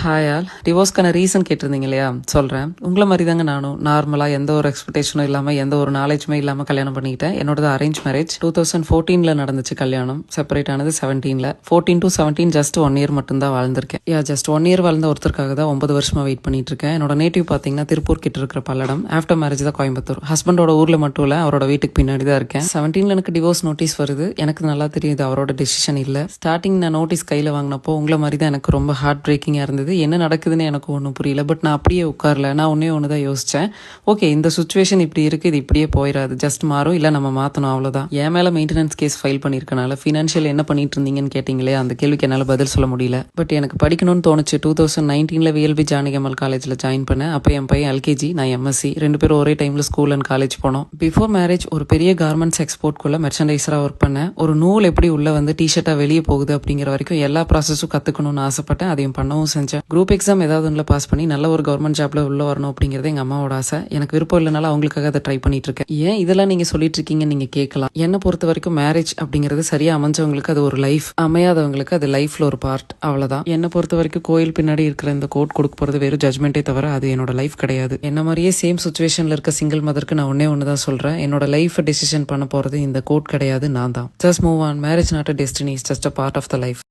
Hi all. டிவோர்ஸ்க்கான reason கேட்டிருந்தீங்க இல்லையா? சொல்கிறேன். உங்களை மாதிரி தாங்க நானும் நார்மலாக எந்த ஒரு எக்ஸ்பெக்டேஷனும் இல்லாமல் எந்த ஒரு நாலேஜுமே இல்லாமல் கல்யாணம் பண்ணிக்கிட்டேன். என்னோடது அரேஞ்ச் மேரேஜ். 2014 நடந்துச்சு கல்யாணம். செப்பரேட் ஆனது 17. 14 to 17 ஜஸ்ட் 1 இயர் மட்டும்தான் வாழ்ந்திருக்கேன். ஜஸ்ட் 1 இயர் வாழ்ந்த ஒருத்தருக்காக தான் 9 வருஷமாக வெயிட் பண்ணிட்டு இருக்கேன். என்னோட நேட்டிவ் பார்த்தீங்கன்னா திருப்பூர் கிட்ட இருக்கிற பல்லடம். ஆஃப்டர் மேரேஜ் தான் கோயம்புத்தூர். ஹஸ்பண்டோட ஊரில் மட்டும் இல்லை, அவரோட வீட்டுக்கு பின்னாடி தான் இருக்கேன். 17 எனக்கு டிவோர்ஸ் நோட்டீஸ் வருது. எனக்கு நல்லா தெரியும் இது அவரோட டெசிஷன் இல்லை. ஸ்டார்டிங் நான் நோட்டீஸ் கையில் வாங்கினப்போ உங்களை மாதிரி தான் எனக்கு ரொம்ப ஹார்ட் பிரேக்கிங்காக இருந்தது. என்ன நடக்குதுன்னு எனக்கு ஒன்றும் புரியல. பட் நான் அப்படியே உட்காரல. நான் ஒன்று தான் யோசித்தேன். ஓகே, இந்த சுச்சுவேஷன் இப்படி இருக்குது, இது இப்படியே போயிடாது, ஜஸ்ட் மாறும், இல்லை நம்ம மாற்றணும், அவ்வளோதான். என் மேலே மெயின்டெனன்ஸ் கேஸ் ஃபைல் பண்ணியிருக்கனால ஃபினான்ஷியல் என்ன பண்ணிட்டு இருந்தீங்கன்னு கேட்டிங்களே, அந்த கேள்விக்கு என்னால் பதில் சொல்ல முடியல. பட் எனக்கு படிக்கணும்னு தோணுச்சு. 2019 விஎல்பி ஜானகிமல் காலேஜில் ஜாயின் பண்ணேன். அப்போ என் பையன் எல்கேஜி, நான் எம்எஸ்சி. 2 பேரும் ஒரே டைமில் ஸ்கூல் அண்ட் காலேஜ் போனோம். பிஃபோர் மேரேஜ் ஒரு பெரிய கார்மெண்ட்ஸ் எக்ஸ்போர்ட்குள்ளே மெர்ச்சன்டைஸராக ஒர்க் பண்ணேன். ஒரு நூல் எப்படி உள்ள வந்து டிஷர்ட்டாக வெளியே போகுது அப்படிங்கிற வரைக்கும் எல்லா ப்ராசஸும் கற்றுக்கணும்னு ஆசைப்பட்டேன். அதையும் பண்ணவும் செஞ்சேன். குரூப் எக்ஸாம் ஏதாவது ஒன்றில் பாஸ் பண்ணி நல்ல ஒரு கவர்மெண்ட் ஜாப்ல உள்ள வரணும் அப்படிங்கிறது எங்கள் அம்மாவோட ஆசை. எனக்கு விருப்பம் இல்லைனால அவங்களுக்காக அதை ட்ரை பண்ணிட்டு இருக்கேன். ஏன் இதெல்லாம் நீங்கள் சொல்லிட்டு இருக்கீங்கன்னு நீங்கள் கேட்கலாம். என்னை பொறுத்த வரைக்கும் மேரேஜ் அப்படிங்கிறது சரியாக அமைஞ்சவங்களுக்கு அது ஒரு லைஃப், அமையாதவங்களுக்கு அது லைஃப்ல ஒரு பார்ட், அவ்வளோதான். என்னை பொறுத்த வரைக்கும் கோயில் பின்னாடி இருக்கிற இந்த கோட் கொடுக்க போகிறது வெறும் ஜட்மெண்ட்டே தவிர அது என்னோட லைஃப் கிடையாது. என்ன மாதிரியே சேம் சுச்சுவேஷனில் இருக்க சிங்கிள் மதருக்கு நான் ஒன்று தான் சொல்கிறேன். என்னோட லைஃப் டிசிஷன் பண்ண போகிறது இந்த கோட் கிடையாது, நான் தான். Just move on. Marriage not a destiny, it's just a part of the life.